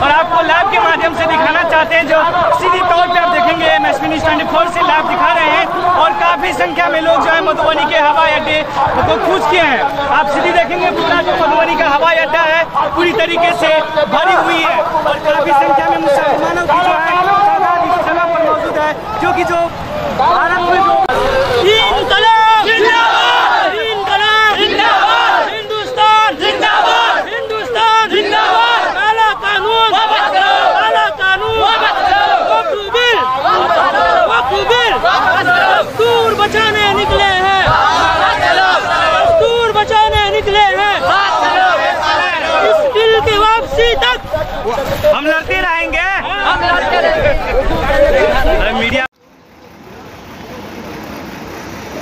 और आपको लाइव के माध्यम से दिखाना चाहते हैं, जो सीधी तौर पे आप देखेंगे MSP News 24 से लाइव दिखा रहे हैं। और काफी संख्या में लोग जो है मधुबनी के हवाई अड्डे को कूच किए हैं। आप सीधी देखेंगे पूरा जो मधुबनी का हवाई अड्डा है पूरी तरीके से भरी हुई है और काफी संख्या में मुसलमानों की जो है तादाद इस जगह पर मौजूद है, जो कि जो भारत में जो इनकलाब जिंदाबाद, इनकलाब जिंदाबाद, हिंदुस्तान जिंदाबाद, हिंदुस्तान जिंदाबाद, काला कानून वापस करो, काला कानून वापस करो, वक्फ बिल वापस करो, दूर बचाने निकले हैं, दूर बचाने निकले हैं, इस बिल की वापसी तक हम लड़ते रहेंगे, हम लड़ते रहेंगे। मीडिया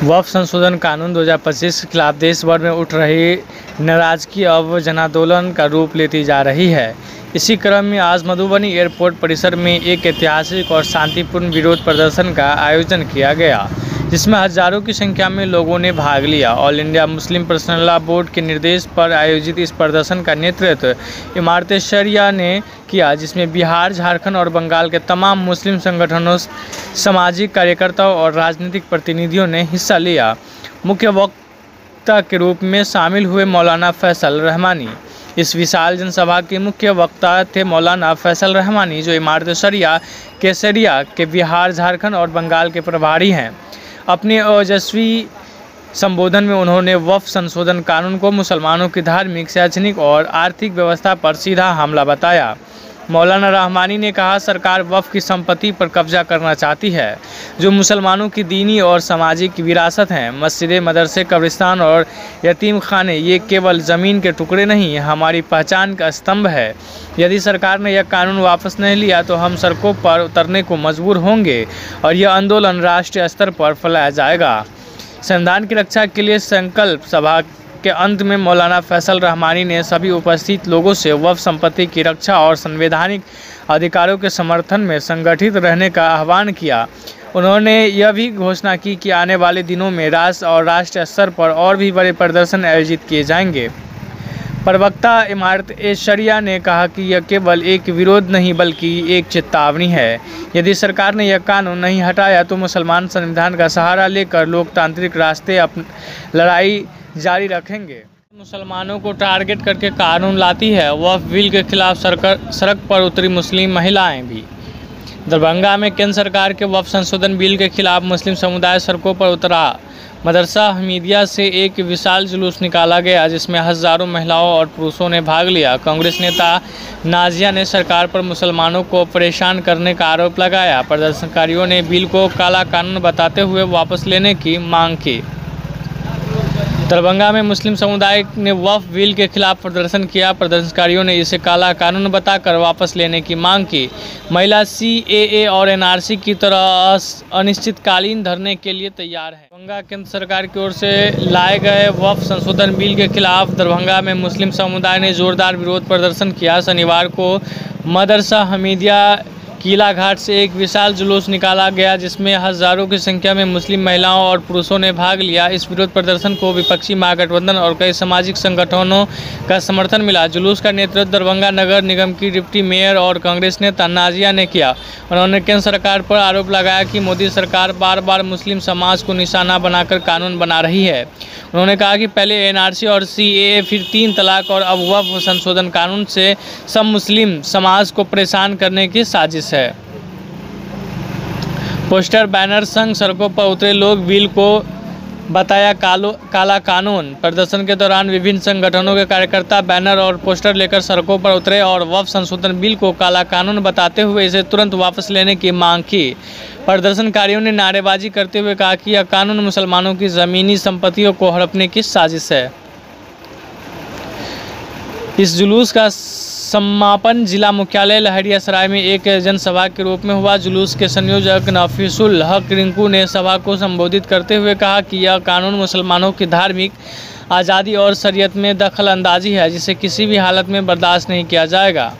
वक्फ संशोधन कानून 2025 के खिलाफ देश भर में उठ रही नाराजगी अब जन आंदोलन का रूप लेती जा रही है। इसी क्रम में आज मधुबनी एयरपोर्ट परिसर में एक ऐतिहासिक और शांतिपूर्ण विरोध प्रदर्शन का आयोजन किया गया, जिसमें हजारों की संख्या में लोगों ने भाग लिया। All India Muslim personal law board के निर्देश पर आयोजित इस प्रदर्शन का नेतृत्व इमारत शरिया ने किया, जिसमें बिहार, झारखंड और बंगाल के तमाम मुस्लिम संगठनों, सामाजिक कार्यकर्ताओं और राजनीतिक प्रतिनिधियों ने हिस्सा लिया। मुख्य वक्ता के रूप में शामिल हुए मौलाना फैसल रहमानी। इस विशाल जनसभा के मुख्य वक्ता थे मौलाना फैसल रहमानी, जो इमारत शरिया केसरिया के बिहार, झारखंड और बंगाल के प्रभारी हैं। अपने ओजस्वी संबोधन में उन्होंने वक्फ संशोधन कानून को मुसलमानों की धार्मिक, शैक्षणिक और आर्थिक व्यवस्था पर सीधा हमला बताया। मौलाना रहमानी ने कहा, सरकार वक्फ की संपत्ति पर कब्जा करना चाहती है, जो मुसलमानों की दीनी और सामाजिक विरासत हैं। मस्जिदें, मदरसे, कब्रिस्तान और यतीम खाने ये केवल ज़मीन के टुकड़े नहीं, हमारी पहचान का स्तंभ है। यदि सरकार ने यह कानून वापस नहीं लिया तो हम सड़कों पर उतरने को मजबूर होंगे और यह आंदोलन राष्ट्रीय स्तर पर फैलाया जाएगा। संविधान की रक्षा के लिए संकल्प सभा के अंत में मौलाना फैसल रहमानी ने सभी उपस्थित लोगों से वक्फ संपत्ति की रक्षा और संवैधानिक अधिकारों के समर्थन में संगठित रहने का आह्वान किया। उन्होंने यह भी घोषणा की कि आने वाले दिनों में राष्ट्र और राष्ट्रीय स्तर पर और भी बड़े प्रदर्शन आयोजित किए जाएंगे। प्रवक्ता इमारत शरिया ने कहा कि यह केवल एक विरोध नहीं बल्कि एक चेतावनी है। यदि सरकार ने यह कानून नहीं हटाया तो मुसलमान संविधान का सहारा लेकर लोकतांत्रिक रास्ते अपनी लड़ाई जारी रखेंगे। मुसलमानों को टारगेट करके कानून लाती है। वक्फ बिल के खिलाफ सड़क पर उतरी मुस्लिम महिलाएं भी। दरभंगा में केंद्र सरकार के वक्फ संशोधन बिल के खिलाफ मुस्लिम समुदाय सड़कों पर उतरा। मदरसा हमीदिया से एक विशाल जुलूस निकाला गया, जिसमें हजारों महिलाओं और पुरुषों ने भाग लिया। कांग्रेस नेता नाजिया ने सरकार पर मुसलमानों को परेशान करने का आरोप लगाया। प्रदर्शनकारियों ने बिल को काला कानून बताते हुए वापस लेने की मांग की। दरभंगा में मुस्लिम समुदाय ने वक्फ बिल के खिलाफ प्रदर्शन किया। प्रदर्शनकारियों ने इसे काला कानून बताकर वापस लेने की मांग की। महिला CAA और NRC की तरह अनिश्चितकालीन धरने के लिए तैयार है। दरभंगा केंद्र सरकार की ओर से लाए गए वक्फ संशोधन बिल के खिलाफ दरभंगा में मुस्लिम समुदाय ने जोरदार विरोध प्रदर्शन किया। शनिवार को मदरसा हमीदिया किला घाट से एक विशाल जुलूस निकाला गया, जिसमें हजारों की संख्या में मुस्लिम महिलाओं और पुरुषों ने भाग लिया। इस विरोध प्रदर्शन को विपक्षी महागठबंधन और कई सामाजिक संगठनों का समर्थन मिला। जुलूस का नेतृत्व दरभंगा नगर निगम की डिप्टी मेयर और कांग्रेस नेता नाजिया ने किया। उन्होंने केंद्र सरकार पर आरोप लगाया कि मोदी सरकार बार बार मुस्लिम समाज को निशाना बनाकर कानून बना रही है। उन्होंने कहा कि पहले NRC और CAA, फिर 3 तलाक और अब वक्फ संशोधन कानून से सब मुस्लिम समाज को परेशान करने की साजिश है। पोस्टर, बैनर संग सड़कों पर उतरे लोग बिल को बताया काला कानून। प्रदर्शन के दौरान विभिन्न संगठनों के कार्यकर्ता बैनर और पोस्टर लेकर सड़कों पर उतरे और वक्फ संशोधन बिल को काला कानून बताते हुए इसे तुरंत वापस लेने की मांग की। प्रदर्शनकारियों ने नारेबाजी करते हुए कहा कि यह कानून मुसलमानों की ज़मीनी संपत्तियों को हड़पने की साजिश है। इस जुलूस का समापन जिला मुख्यालय लहरियासराय में एक जनसभा के रूप में हुआ। जुलूस के संयोजक नफीसुल हक रिंकू ने सभा को संबोधित करते हुए कहा कि यह कानून मुसलमानों की धार्मिक आज़ादी और शरीयत में दखल अंदाजी है, जिसे किसी भी हालत में बर्दाश्त नहीं किया जाएगा।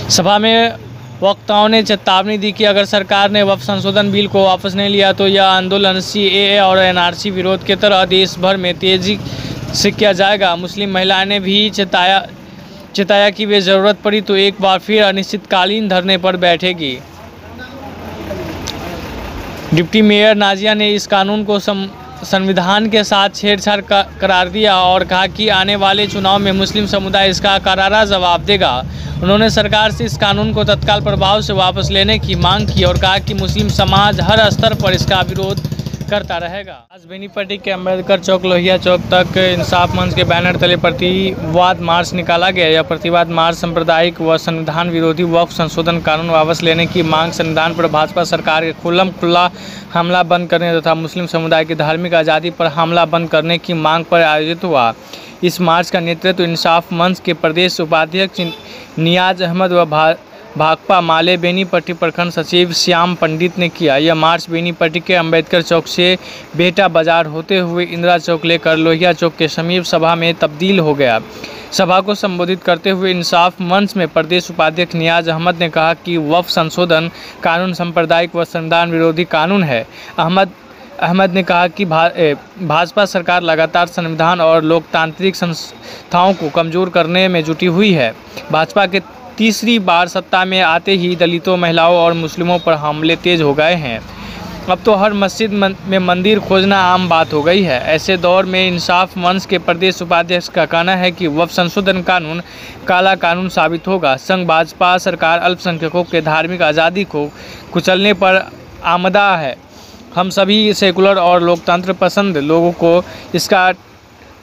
सभा में वक्ताओं ने चेतावनी दी कि अगर सरकार ने वक्फ संशोधन बिल को वापस नहीं लिया तो यह आंदोलन CAA और NRC विरोध की तरह देश भर में तेजी से किया जाएगा। मुस्लिम महिलाओं ने भी चेताया कि वे ज़रूरत पड़ी तो एक बार फिर अनिश्चितकालीन धरने पर बैठेगी। डिप्टी मेयर नाजिया ने इस कानून को संविधान के साथ छेड़छाड़ करार दिया और कहा कि आने वाले चुनाव में मुस्लिम समुदाय इसका करारा जवाब देगा। उन्होंने सरकार से इस कानून को तत्काल प्रभाव से वापस लेने की मांग की और कहा कि मुस्लिम समाज हर स्तर पर इसका विरोध करता रहेगा। आज बेनीपट्टी के अम्बेडकर चौक लोहिया चौक तक इंसाफ मंच के बैनर तले प्रतिवाद मार्च निकाला गया। यह प्रतिवाद मार्च सांप्रदायिक व संविधान विरोधी वक्फ संशोधन कानून वापस लेने की मांग, संविधान पर भाजपा सरकार के खुल्ला हमला बंद करने तथा मुस्लिम समुदाय की धार्मिक आज़ादी पर हमला बंद करने की मांग पर आयोजित हुआ। इस मार्च का नेतृत्व इंसाफ मंच के प्रदेश उपाध्यक्ष नियाज अहमद व भाकपा माले बेनीपट्टी प्रखंड सचिव श्याम पंडित ने किया। यह मार्च बेनीपट्टी के अम्बेडकर चौक से बेहटा बाजार होते हुए इंदिरा चौक लेकर लोहिया चौक के समीप सभा में तब्दील हो गया। सभा को संबोधित करते हुए इंसाफ मंच में प्रदेश उपाध्यक्ष नियाज अहमद ने कहा कि वक्फ संशोधन कानून सांप्रदायिक व संविधान विरोधी कानून है। अहमद ने कहा कि भाजपा सरकार लगातार संविधान और लोकतांत्रिक संस्थाओं को कमज़ोर करने में जुटी हुई है। भाजपा के तीसरी बार सत्ता में आते ही दलितों, महिलाओं और मुस्लिमों पर हमले तेज हो गए हैं। अब तो हर मस्जिद में मंदिर खोजना आम बात हो गई है। ऐसे दौर में इंसाफ मंच के प्रदेश उपाध्यक्ष का कहना है कि वक्फ संशोधन कानून काला कानून साबित होगा। संघ भाजपा सरकार अल्पसंख्यकों के धार्मिक आज़ादी को कुचलने पर आमदा है। हम सभी सेकुलर और लोकतंत्र पसंद लोगों को इसका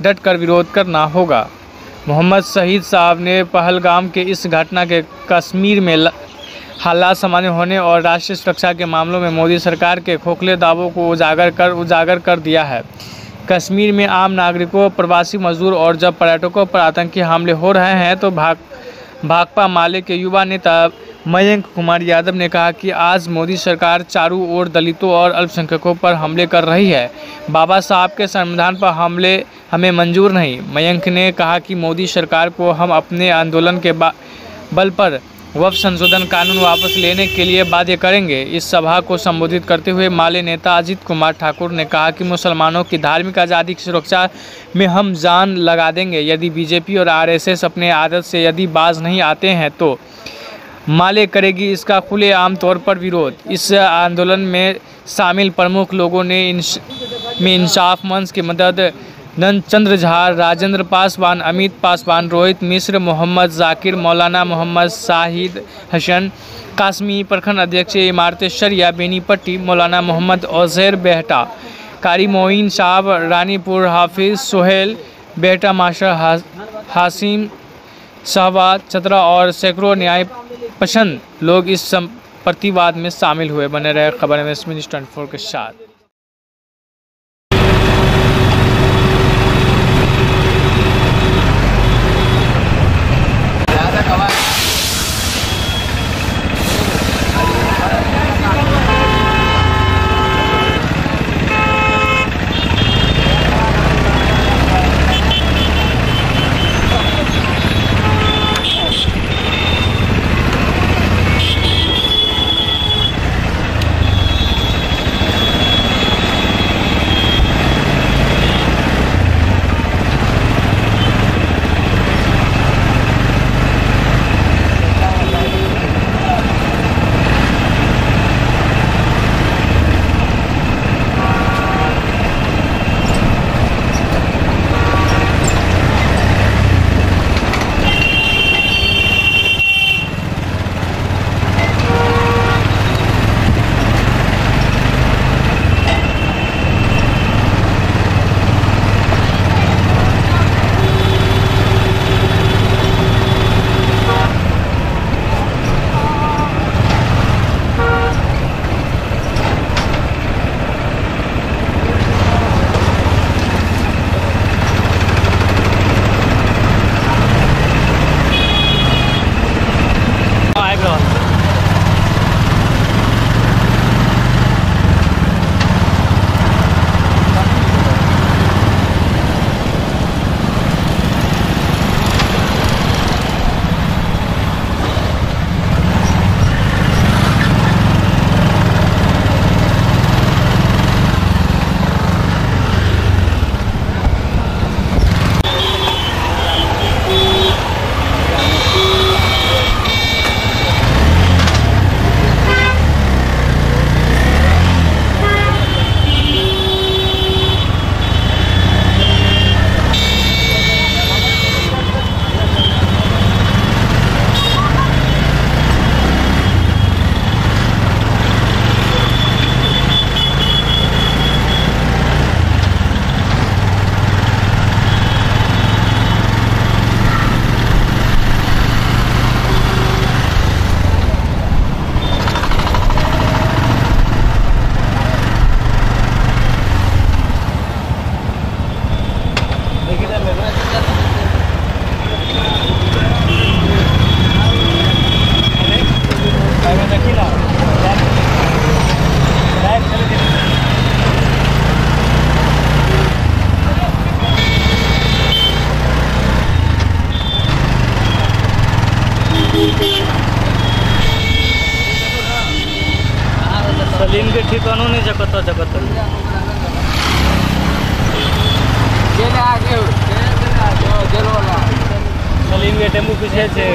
डट कर विरोध करना होगा। मोहम्मद शहीद साहब ने पहलगाम के इस घटना के कश्मीर में हालात सामान्य होने और राष्ट्रीय सुरक्षा के मामलों में मोदी सरकार के खोखले दावों को उजागर कर दिया है। कश्मीर में आम नागरिकों, प्रवासी मजदूर और जब पर्यटकों पर आतंकी हमले हो रहे हैं तो भाकपा माले के युवा नेता मयंक कुमार यादव ने कहा कि आज मोदी सरकार चारों ओर दलितों और अल्पसंख्यकों पर हमले कर रही है। बाबा साहब के संविधान पर हमले हमें मंजूर नहीं। मयंक ने कहा कि मोदी सरकार को हम अपने आंदोलन के बल पर वक्फ संशोधन कानून वापस लेने के लिए बाध्य करेंगे। इस सभा को संबोधित करते हुए माले नेता अजीत कुमार ठाकुर ने कहा कि मुसलमानों की धार्मिक आज़ादी की सुरक्षा में हम जान लगा देंगे। यदि बीजेपी और आरएसएस अपने आदत से यदि बाज नहीं आते हैं तो माले करेगी इसका खुलेआम तौर पर विरोध। इस आंदोलन में शामिल प्रमुख लोगों ने इंसाफ मंच की मदद नंदचंद्र झा, राजेंद्र पासवान, अमित पासवान, रोहित मिश्र, मोहम्मद जाकिर, मौलाना मोहम्मद शाहिद हसन, कासमी प्रखंड अध्यक्ष इमारत शरिया बेनीपट्टी, मौलाना मोहम्मद ओजैर बेहटा, कारी मोइन साहब रानीपुर, हाफिज सोहेल बेहटा, मास्टर हासिम शहबाज चतरा और सैकड़ों न्याय पसंद लोग इस प्रतिवाद में शामिल हुए। बने रहे खबर में MS24 के साथ। सलीम के ठिकानों नहीं जगत जगत सलीम के टेम्पू पीछे से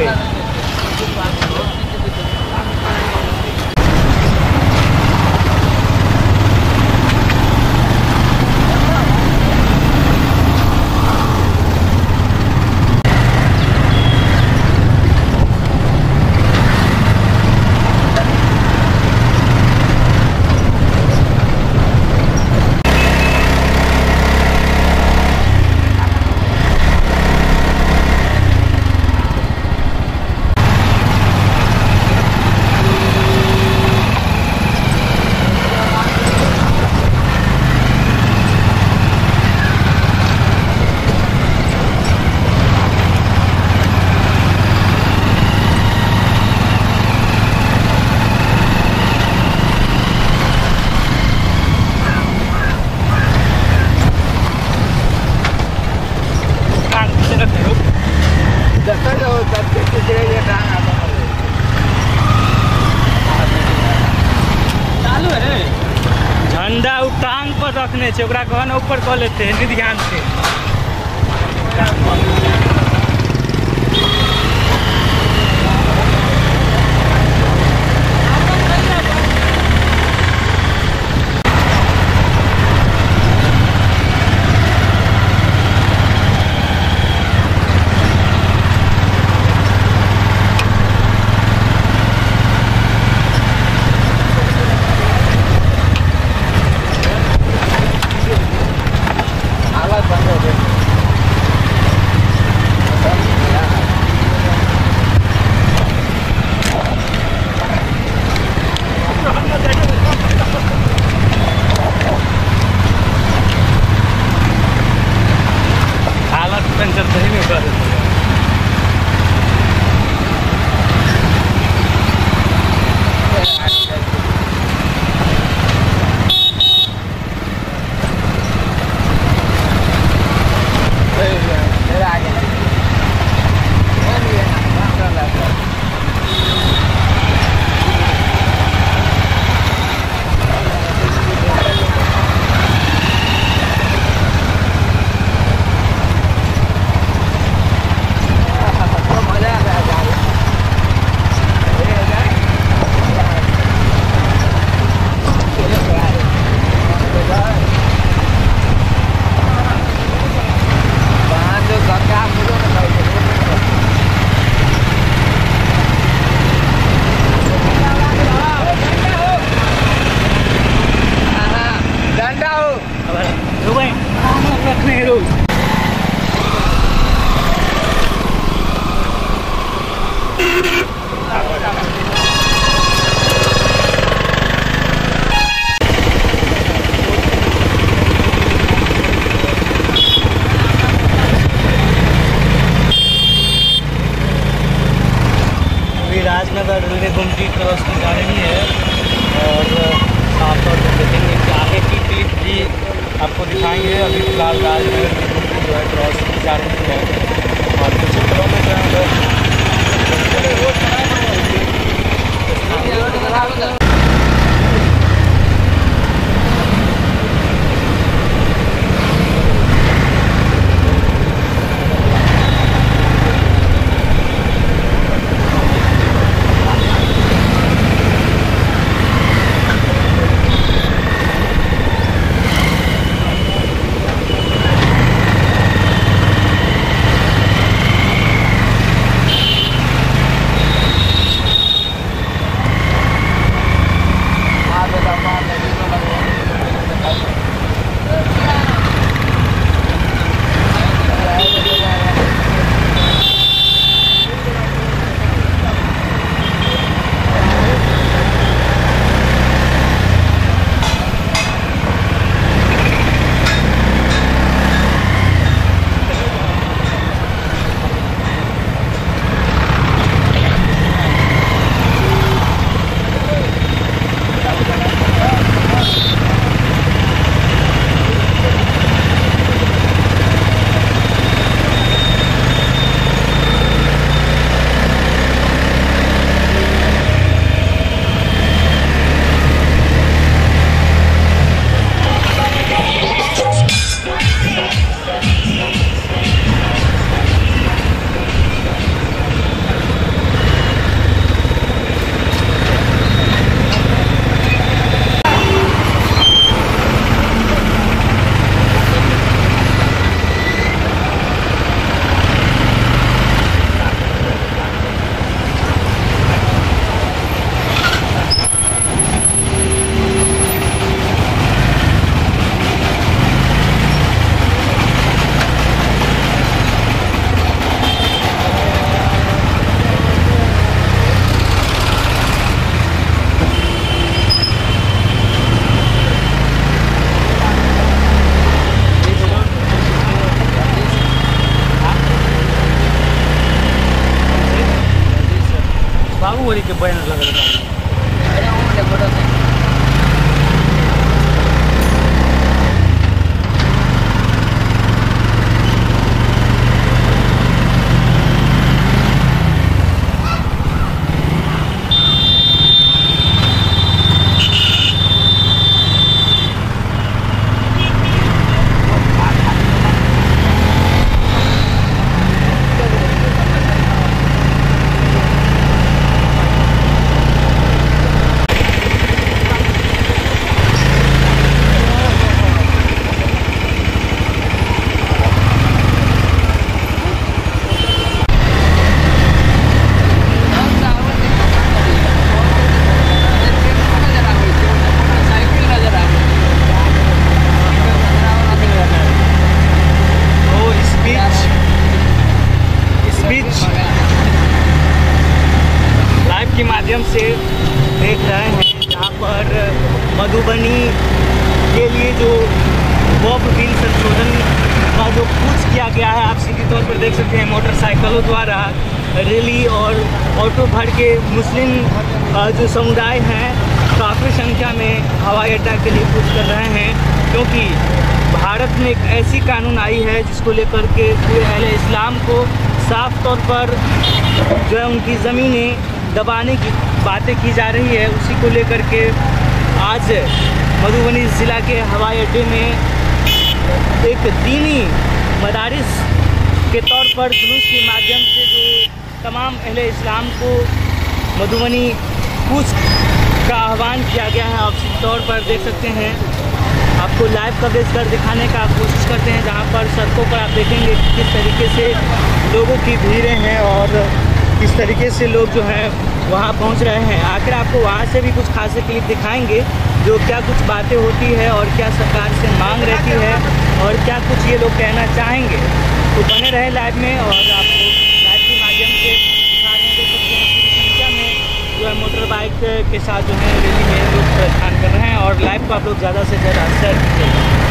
झंडा टांग पर रखने से कहना ऊपर कह लेते हैं ध्यान से। राजनगर रेलवे गुमटी क्रॉस की जा रही है और साफ तौर पर देखेंगे कि आगे की क्लिप भी आपको दिखाएंगे। अभी फिलहाल राजनगर की गुमटी जो है क्रॉस की जा रही है और कुछ क्षेत्रों में जो है बाबूवरी के बैनर लग रहा है। के माध्यम से देख रहे हैं जहाँ पर मधुबनी के लिए जो वॉक बिल संशोधन का जो कुछ किया गया है, आप सीधे तौर पर देख सकते हैं मोटरसाइकिलों द्वारा रैली और ऑटो भर के मुस्लिम जो समुदाय हैं काफ़ी संख्या में हवाई अड्डा के लिए कुछ कर रहे हैं, क्योंकि भारत में एक ऐसी कानून आई है जिसको लेकर के पूरे अहले इस्लाम को साफ तौर पर जो है उनकी ज़मीनें दबाने की बातें की जा रही है। उसी को लेकर के आज मधुबनी ज़िला के हवाई अड्डे में एक दीनी मदारिस के तौर पर जुलूस के माध्यम से जो तमाम अहले इस्लाम को मधुबनी कूच का आह्वान किया गया है। आप सीधे तौर पर देख सकते हैं, आपको लाइव कवरेज कर दिखाने का कोशिश करते हैं, जहां पर सड़कों पर आप देखेंगे किस तरीके से लोगों की भीड़ें हैं और किस तरीके से लोग जो हैं वहां पहुंच रहे हैं। आखिर आपको वहां से भी कुछ खासे क्लिप दिखाएंगे जो क्या कुछ बातें होती है और क्या सरकार से मांग रहती है और क्या कुछ ये लोग कहना चाहेंगे। तो बने रहे लाइव में और आपको लाइव के माध्यम से दिखा रहे हैं। देख सकते हैं पूरी संख्या में जो है मोटर बाइक के साथ जो है रैली में लोग प्रस्थान कर रहे हैं और लाइव को आप लोग ज़्यादा से ज़्यादा शेयर कीजिएगा।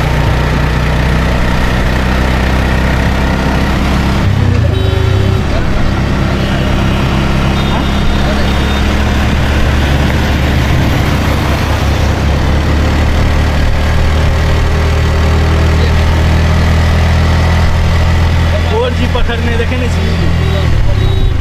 जी पकड़ने देखे नहीं चाहिए।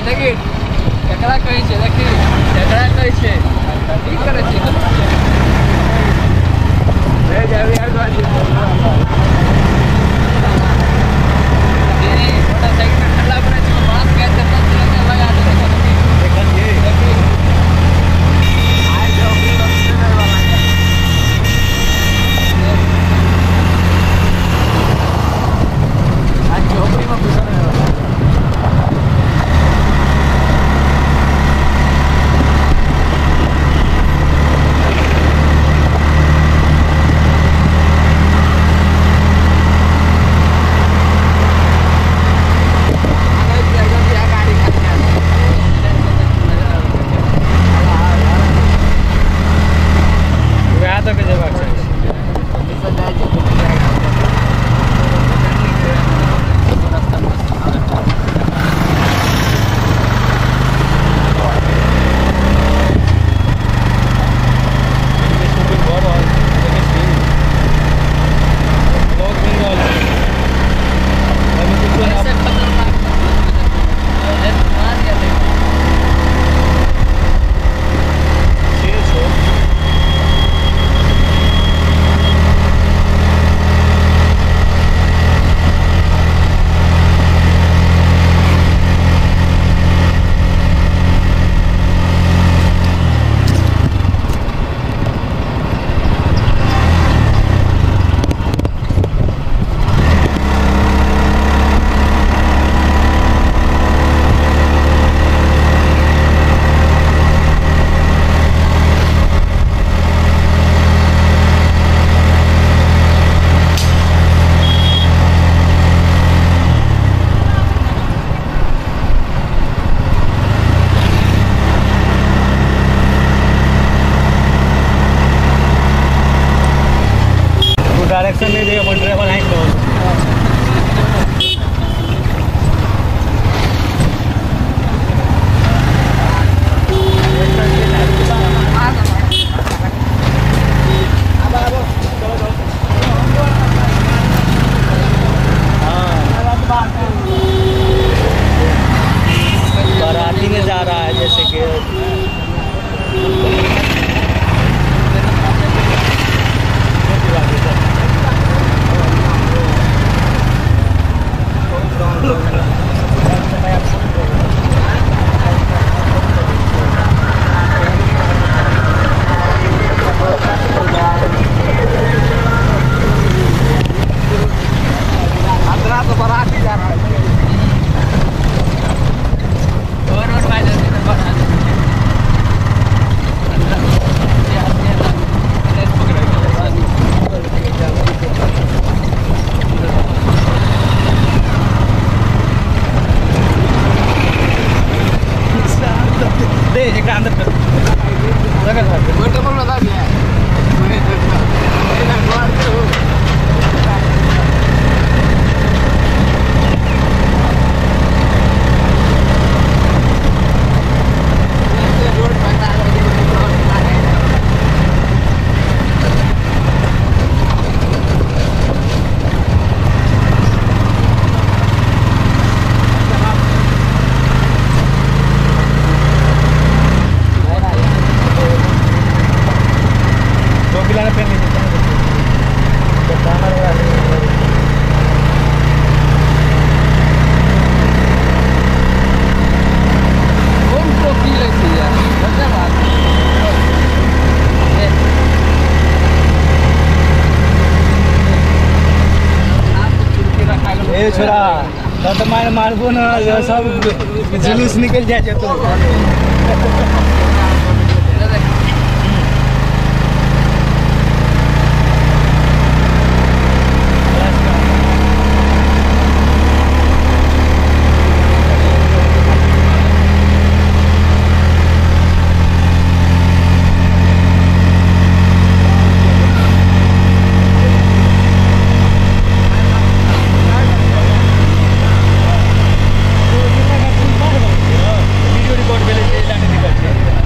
देखिए एकरा कहै छै देखिए एकरा कहै छै की करै छै ले जाबे यार बाजी ये मोटरसाइकिल में ठंडा पड़े छै बात के अंदर तक लगा दे देखिए आइ जाओ भी रस्ते में वाला आज झोपड़ी में घुसने वाला डायरेक्शन नहीं देगा अपन ड्राइवर है तो बाराती में जा रहा है जैसे कि छोरा तो मार मारबो ना सब जुलूस निकल जाए तो वीडियो रिकॉर्ड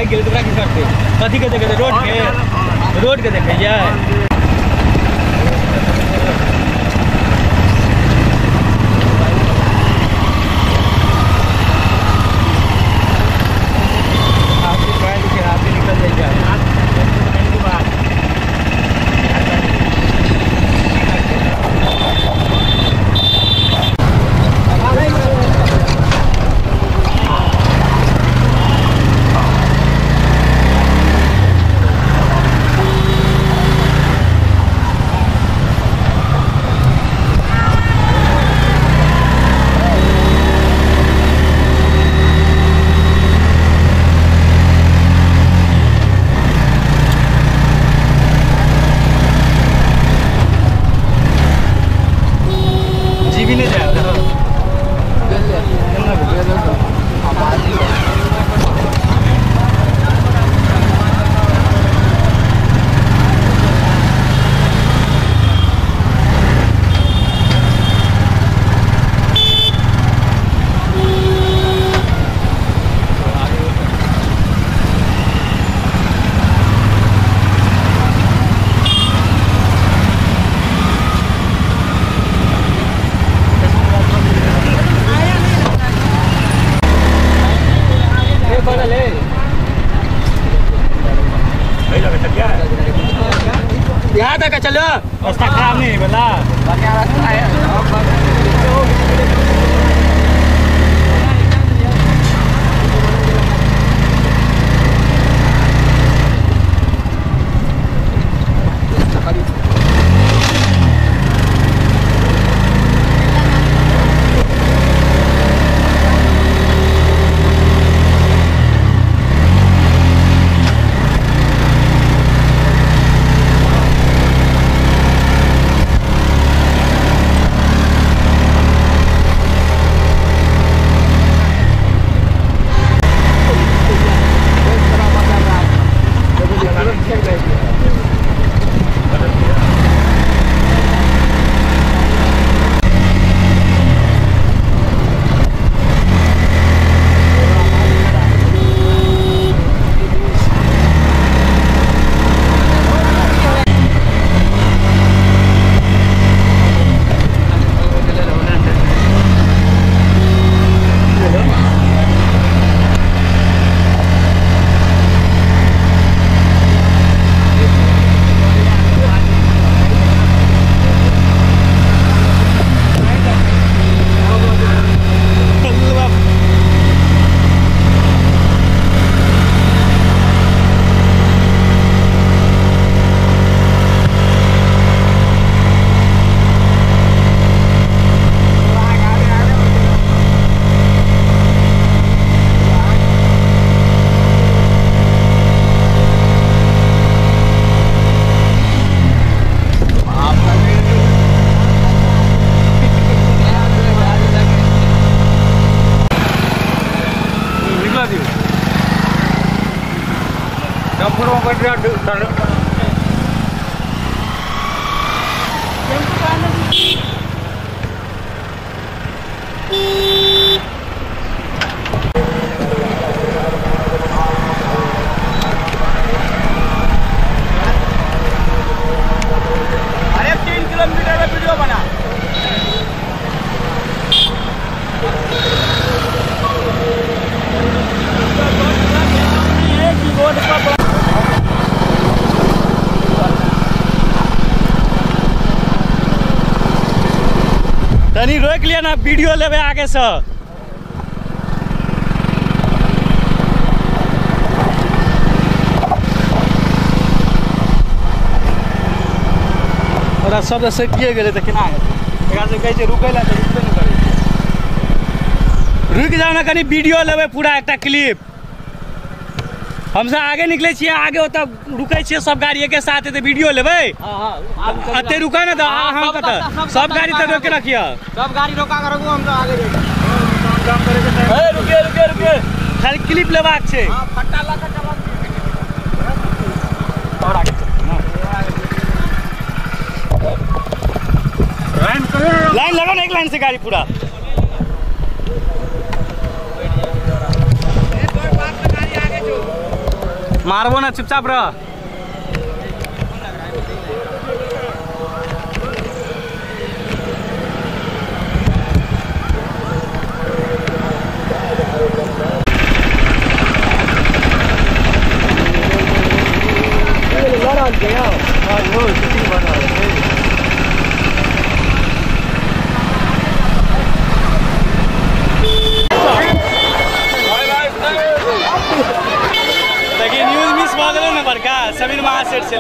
भाग गए तो की करते कथी के देखे रोड के देखिए यहाँ तक चलो रास्ता खराब नहीं बोला रास्ता है तनी रोक लिया ना वीडियो लेवे आगे से और सब से किए गए तो केना एकरा से कहे रुकै ला तो रुकबे नहीं करे रुक जाओ ना कनी वीडियो लेवे पूरा एक क्लिप हमसे आगे निकले छिए आगे होता रुकै छिए सब गाड़ी एक साथ तो वीडियो लेवे अते रुका ना तो हम कत सब गाड़ी तो रोक के रखिए सब गाड़ी रोका कर रखू हम तो आगे काम करे के ए रुके रुके रुके खाली क्लिप लेबाक छै हां फट्टा ला के चला और आगे लाइन लगा ना एक लाइन से गाड़ी पूरा मारबो ना, चुपचाप रह। देखिए न्यूज मिस बादलों में बरका समीर महासेठ चले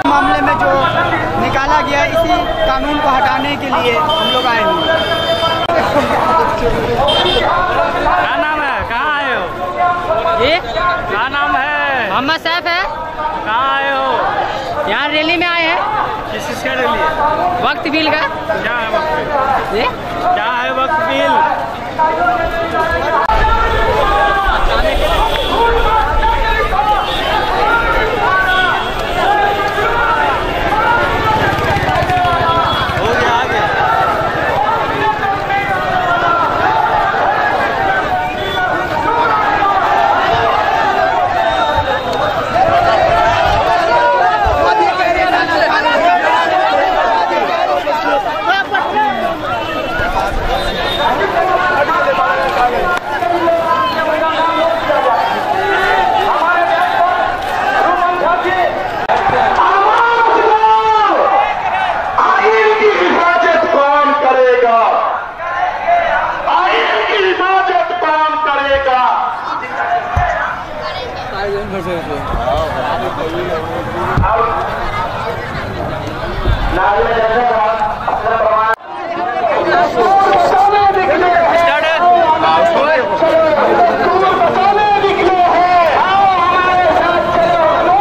मामले में जो निकाला गया इसी कानून को हटाने के लिए हम लोग आए हैं। क्या नाम है, कहाँ आए हो? ये क्या नाम है? मोहम्मद सैफ है। कहाँ आए हो? यहाँ रैली में आए हैं। किस चीज़ का रैली? वक्त बिल का। क्या है वक्त बिल? ये क्या है वक्त बिल?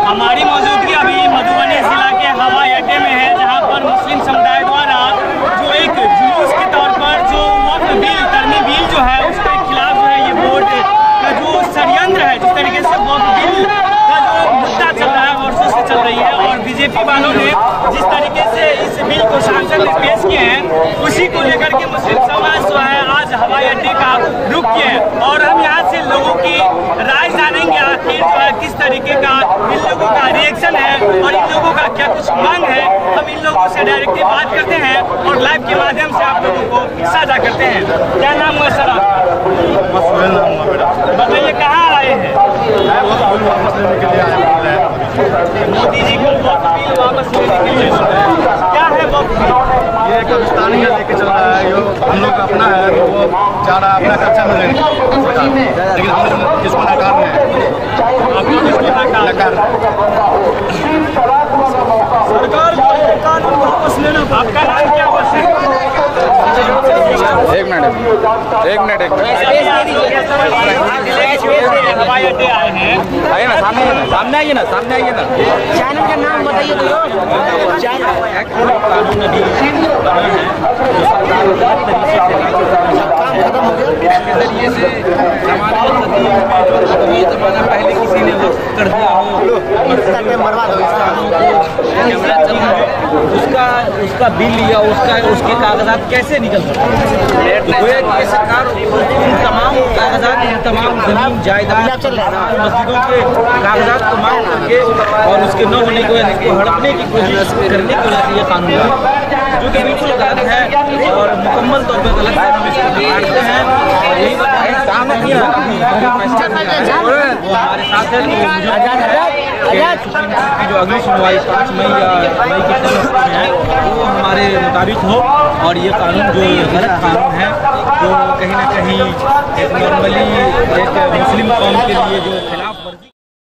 हमारी मौजूदगी अभी मधुबनी जिला के हवाई अड्डे में है, जहां पर मुस्लिम समुदाय द्वारा जो एक जुलूस के तौर पर जो वक्फ बिल तरमीम बिल जो है उसके खिलाफ जो है ये वोट का जो षड्यंत्र है, जिस तरीके से वक्फ बिल का जो मुद्दा चल रहा है वर्षों से चल रही है और बीजेपी वालों ने जिस तरीके से इस बिल को संसद में पेश किए हैं उसी को लेकर के मुस्लिम समाज जो है आज हवाई अड्डे का रुख किए हैं और हम यहाँ से लोगों की राय जानेंगे आखिर जो है किस तरीके का इन लोगों का रिएक्शन है और इन लोगों का क्या कुछ मांग है। हम इन लोगों से डायरेक्टली बात करते हैं और लाइव के माध्यम से आप लोगों को साझा करते हैं। क्या नाम हुआ सर आपका? बताइए कहाँ आए हैं? मोदी जी को वक्फ बिल वापस लेने के लिए क्या है वक्फ बिल? ये पाकिस्तानी है लेके चल रहा है, जो हम लोग का अपना है तो वो चाह रहा है अपना खर्चा में लेने, लेकिन हम लोग किसको नकार रहे हैं? आपको किसको नकार? सरकार कानून वापस लेना। आपका नाम क्या हुआ सर? एक मिनट हवाई अड्डे आए हैं, आइए ना, सामने आइए ना, चैनल का नाम बताइए तो। कानून अभी बना है जरिए से ये जमाना पहले किसी ने कर दिया हो कैमरा चल रहा है उसका बिल या उसके कागजात कैसे निकल सकते हैं? सरकार उन तमाम कागजात तमाम जमीन जायदाद मस्जिदों के कागजात को मांग करके और उसके न होने की वजह से हड़पने की कोशिश करने की वजह से ये कानून है जो कि बिल्कुल गलत है और मुकम्मल तौर पर गलत है। हम इसको बिगाड़ते हैं और यही वो हमारे साथ है कि जो अगली सुनवाई 5 मई या मई की समय है वो हमारे मुताबिक हो और ये कानून जो गलत कानून है जो कहीं ना कहीं एक नॉर्मली एक मुस्लिम कौम के लिए जो खिलाफ